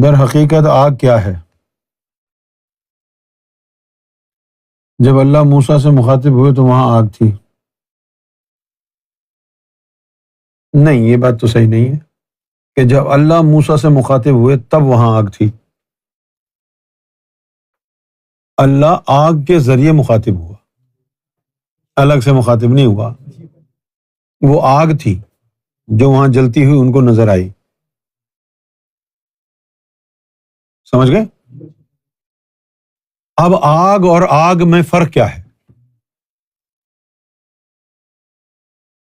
در حقیقت آگ کیا ہے؟ جب اللہ موسیٰ سے مخاطب ہوئے تو وہاں آگ تھی؟ نہیں، یہ بات تو صحیح نہیں ہے کہ جب اللہ موسیٰ سے مخاطب ہوئے تب وہاں آگ تھی۔ اللہ آگ کے ذریعے مخاطب ہوا، الگ سے مخاطب نہیں ہوا۔ وہ آگ تھی جو وہاں جلتی ہوئی ان کو نظر آئی۔ سمجھ گئے؟ اب آگ اور آگ میں فرق کیا ہے؟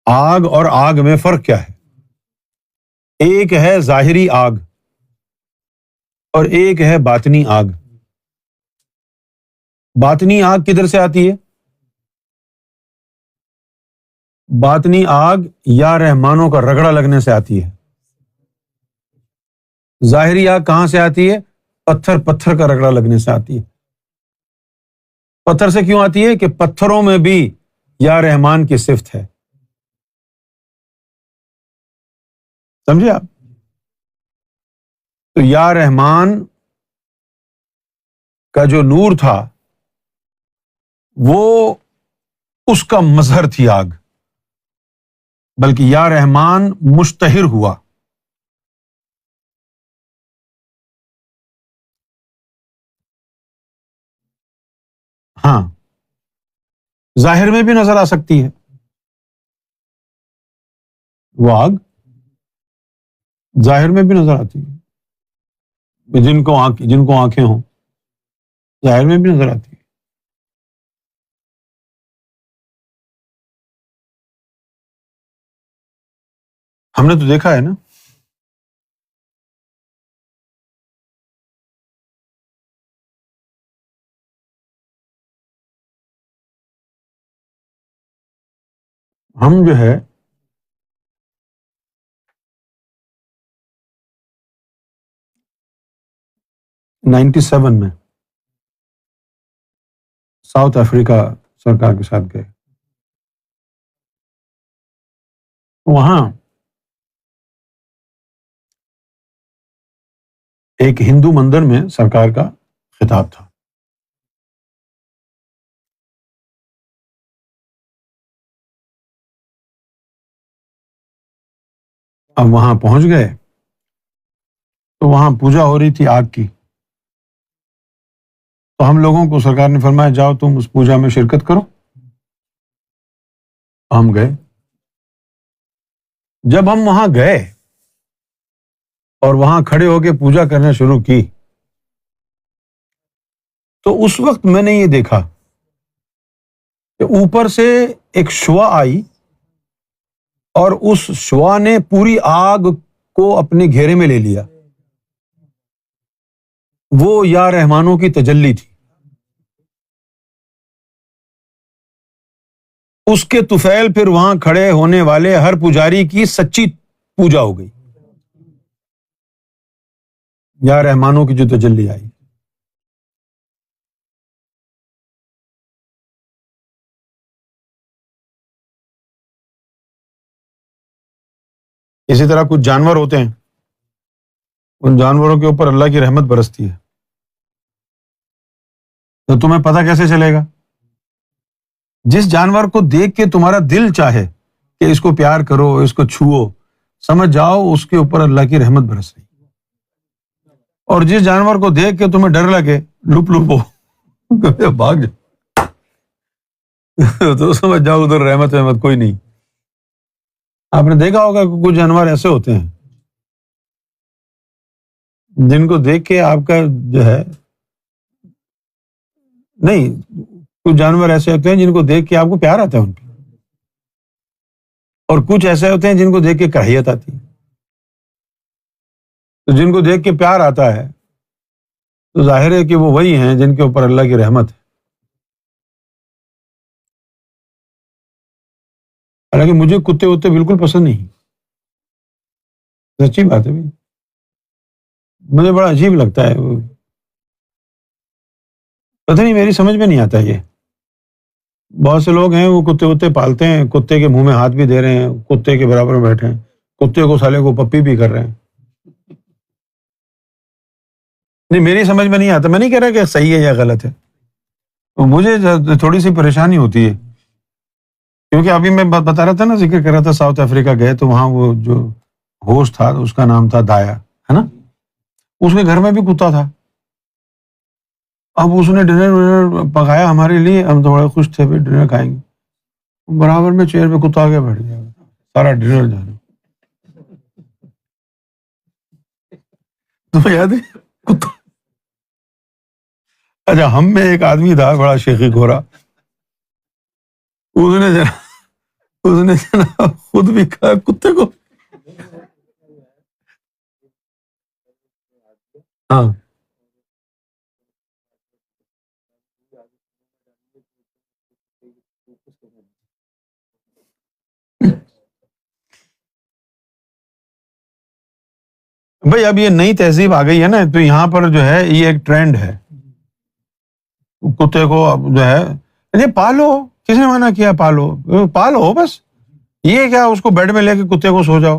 آگ اور آگ میں فرق کیا ہے؟ ایک ہے ظاہری آگ اور ایک ہے باطنی آگ۔ باطنی آگ کدھر سے آتی ہے؟ باطنی آگ یا رحمانوں کا رگڑا لگنے سے آتی ہے۔ ظاہری آگ کہاں سے آتی ہے؟ پتھر کا رگڑا لگنے سے آتی ہے۔ پتھر سے کیوں آتی ہے؟ کہ پتھروں میں بھی یا رحمان کی صفت ہے۔ سمجھے آپ؟ تو یا رحمان کا جو نور تھا وہ اس کا مظہر تھی آگ، بلکہ یا رحمان مشتہر ہوا۔ ہاں، ظاہر میں بھی نظر آ سکتی ہے وہ آگ، ظاہر میں بھی نظر آتی ہے۔ جن کو آنکھیں ہوں ظاہر میں بھی نظر آتی ہے۔ ہم نے تو دیکھا ہے نا۔ ہم جو ہے 97 میں ساؤتھ افریقہ سرکار کے ساتھ گئے۔ وہاں ایک ہندو مندر میں سرکار کا خطاب تھا۔ اب وہاں پہنچ گئے تو وہاں پوجا ہو رہی تھی آگ کی، تو ہم لوگوں کو سرکار نے فرمایا جاؤ تم اس پوجا میں شرکت کرو۔ ہم گئے۔ جب ہم وہاں گئے اور وہاں کھڑے ہو کے پوجا کرنا شروع کی تو اس وقت میں نے یہ دیکھا کہ اوپر سے ایک شعاع آئی اور اس شعاع نے پوری آگ کو اپنے گھیرے میں لے لیا۔ وہ یا رحمانوں کی تجلی تھی۔ اس کے طفیل پھر وہاں کھڑے ہونے والے ہر پجاری کی سچی پوجا ہو گئی، یا رحمانوں کی جو تجلی آئی۔ اسی طرح کچھ جانور ہوتے ہیں، ان جانوروں کے اوپر اللہ کی رحمت برستی ہے، تو تمہیں پتہ کیسے چلے گا؟ جس جانور کو دیکھ کے تمہارا دل چاہے کہ اس کو پیار کرو، اس کو چھوؤ، سمجھ جاؤ اس کے اوپر اللہ کی رحمت برس رہی۔ اور جس جانور کو دیکھ کے تمہیں ڈر لگے، لپ ہو بھاگ جاؤ تو سمجھ جاؤ ادھر رحمت کوئی نہیں۔ آپ نے دیکھا ہوگا کہ کچھ جانور ایسے ہوتے ہیں جن کو دیکھ کے آپ کا جو ہے، نہیں، کچھ جانور ایسے ہوتے ہیں جن کو دیکھ کے آپ کو پیار آتا ہے ان پہ، اور کچھ ایسے ہوتے ہیں جن کو دیکھ کے کراہیت آتی ہے۔ تو جن کو دیکھ کے پیار آتا ہے تو ظاہر ہے کہ وہ وہی ہیں جن کے اوپر اللہ کی رحمت ہے۔ حالانکہ مجھے کتے وتے بالکل پسند نہیں، سچی بات ہے بھائی، مجھے بڑا عجیب لگتا ہے، پتہ نہیں میری سمجھ میں نہیں آتا یہ۔ بہت سے لوگ ہیں وہ کتے وتے پالتے ہیں، کتے کے منہ میں ہاتھ بھی دے رہے ہیں، کتے کے برابر بیٹھے ہیں، کتے کو سالے کو پپی بھی کر رہے ہیں۔ نہیں میری سمجھ میں نہیں آتا، میں نہیں کہہ رہا کہ صحیح ہے یا غلط ہے، مجھے تھوڑی سی پریشانی ہوتی ہے، کیونکہ ابھی میں بتا رہا تھا نا، ذکر کر رہا تھا ساؤتھ افریقہ گئے تو وہاں وہ جو ہوسٹ تھا اس کا نام تھا دایا، ہے نا، اس کے گھر میں بھی کتا تھا. اب اس نے ڈنر پکایا ہمارے لیے، ہم تو بڑے خوش تھے بھائی ڈنر کھائیں گے، برابر میں چیئر پہ کتا آ کے بیٹھ گیا، سارا ڈنر جا رہا. تو یاد ہے کتا. اچھا ہم میں ایک آدمی تھا بڑا شیخی گورا، اس نے جناب خود بھی کہا کتے کو. ہاں بھائی اب یہ نئی تہذیب آ گئی ہے نا، تو یہاں پر جو ہے یہ ایک ٹرینڈ ہے، کتے کو اب جو ہے پالو، کس نے منع کیا؟ پالو بس، یہ کیا اس کو بیڈ میں لے کے کتے کو سو جاؤ.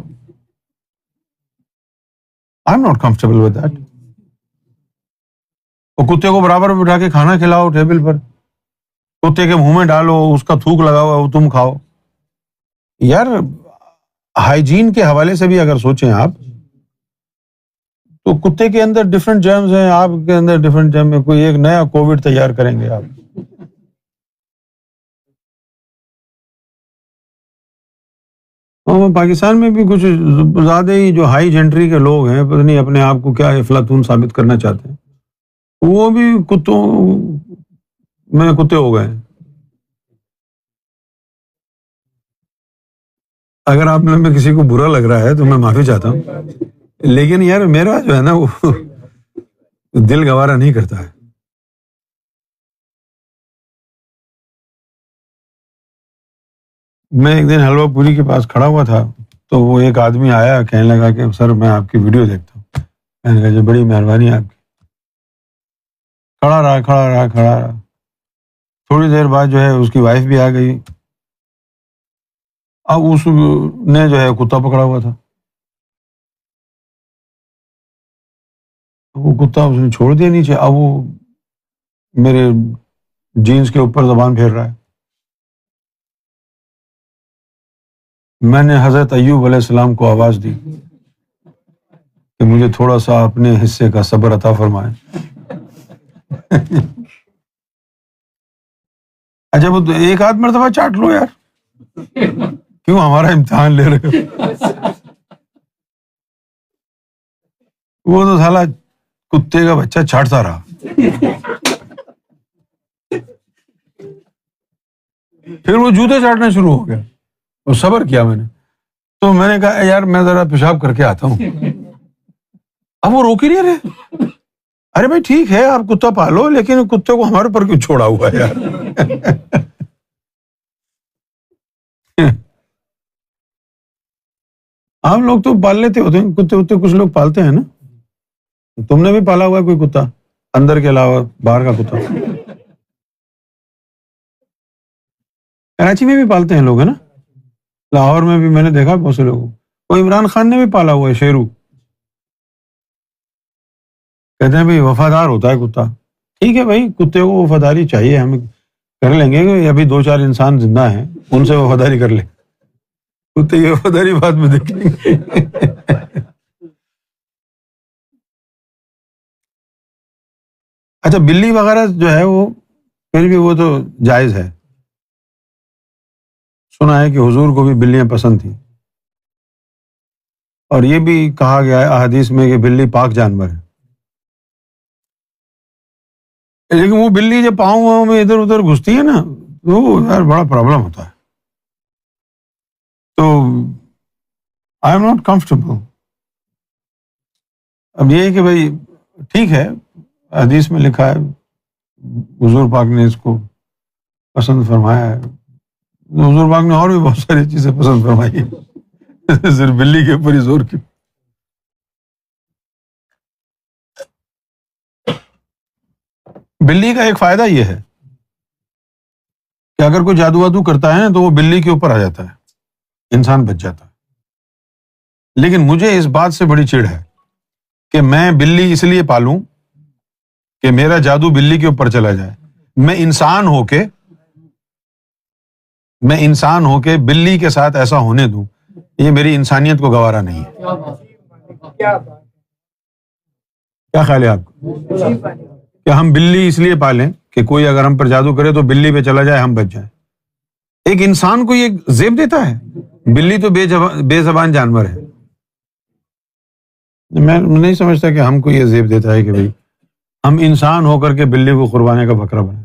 I am not comfortable with that. اور کتے کو برابر بٹھا کے کھانا کھلاؤ ٹیبل پر، کتے کے منہ میں ڈالو، اس کا تھوک لگا ہوا وہ تم کھاؤ. یار ہائیجین کے حوالے سے بھی اگر سوچیں آپ تو کتے کے اندر ڈفرینٹ جرمز ہیں، آپ کے اندر ڈفرینٹ جرم ہے، کوئی ایک نیا کووڈ تیار کریں گے آپ. اور پاکستان میں بھی کچھ زیادہ ہی جو ہائی جینٹری کے لوگ ہیں، پتہ نہیں اپنے آپ کو کیا افلاطون ثابت کرنا چاہتے ہیں، وہ بھی کتوں میں کتے ہو گئے ہیں. اگر آپ میں کسی کو برا لگ رہا ہے تو میں معافی چاہتا ہوں، لیکن یار میرا جو ہے نا وہ دل گوارا نہیں کرتا ہے. میں ایک دن حلوہ پوری کے پاس کھڑا ہوا تھا تو وہ ایک آدمی آیا، کہنے لگا کہ سر میں آپ کی ویڈیو دیکھتا ہوں. میں نے کہا جی بڑی مہربانی آپ کی. کھڑا رہا. تھوڑی دیر بعد جو ہے اس کی وائف بھی آ گئی. اب اس نے جو ہے کتا پکڑا ہوا تھا، وہ کتا اس نے چھوڑ دیا نیچے. اب وہ میرے جینس کے اوپر زبان پھیر رہا ہے. میں نے حضرت ایوب علیہ السلام کو آواز دی کہ مجھے تھوڑا سا اپنے حصے کا صبر عطا فرمائے. اچھا وہ ایک آدھ مرتبہ چاٹ لو یار، کیوں ہمارا امتحان لے رہے ہو؟ وہ تو سالا کتے کا بچہ چاٹتا رہا. پھر وہ جوتے چاٹنا شروع ہو گیا. وہ صبر کیا میں نے، تو میں نے کہا یار میں ذرا پیشاب کر کے آتا ہوں. اب وہ روک ہی نہیں رہے. ارے بھائی ٹھیک ہے آپ کتا پالو، لیکن کتے کو ہمارے پر کیوں چھوڑا ہوا ہے یار؟ آپ لوگ تو پال لیتے ہوتے ہیں کتے وتے، کچھ لوگ پالتے ہیں نا. تم نے بھی پالا ہوا ہے کوئی کتا اندر کے علاوہ باہر کا کتا؟ کراچی میں بھی پالتے ہیں لوگ، ہے نا، لاہور میں بھی میں نے دیکھا بہت سے لوگوں کو. عمران خان نے بھی پالا ہوا ہے شیرو. کہتے ہیں بھائی وفادار ہوتا ہے کتا. ٹھیک ہے بھائی، کتے کو وفاداری چاہیے، ہم کر لیں گے کہ ابھی 2-4 انسان زندہ ہیں ان سے وفاداری کر لیں، کتے کی وفاداری بعد میں دیکھ لیں گے. اچھا بلی وغیرہ جو ہے وہ پھر بھی وہ تو جائز ہے. سنا ہے کہ حضور کو بھی بلیاں پسند تھیں، اور یہ بھی کہا گیا ہے احادیث میں کہ بلی پاک جانور ہے. لیکن وہ بلی جب پاؤں میں ادھر ادھر گھستی ہے نا تو یار بڑا پرابلم ہوتا ہے. تو آئی ایم ناٹ کمفرٹیبل. اب یہ ہے کہ بھائی ٹھیک ہے، حدیث میں لکھا ہے، حضور پاک نے اس کو پسند فرمایا ہے. حضور پاک نے اور بھی بہت ساری چیزیں پسند فرمائی ہیں، صرف بلی کے اوپر ہی زور کیوں. بلی کا ایک فائدہ یہ ہے کہ اگر کوئی جادو وادو کرتا ہے نا تو وہ بلی کے اوپر آ جاتا ہے، انسان بچ جاتا ہے. لیکن مجھے اس بات سے بڑی چڑ ہے کہ میں بلی اس لیے پالوں کہ میرا جادو بلی کے اوپر چلا جائے، میں انسان ہو کے بلی کے ساتھ ایسا ہونے دوں، یہ میری انسانیت کو گوارا نہیں ہے۔ کیا خیال ہے آپ کو؟ کہ ہم بلی اس لیے پالیں کہ کوئی اگر ہم پر جادو کرے تو بلی پہ چلا جائے، ہم بچ جائیں؟ ایک انسان کو یہ زیب دیتا ہے؟ بلی تو بے زبان جانور ہے۔ میں نہیں سمجھتا کہ ہم کو یہ زیب دیتا ہے کہ بھئی ہم انسان ہو کر کے بلی کو قربانے کا بکرا بنائیں۔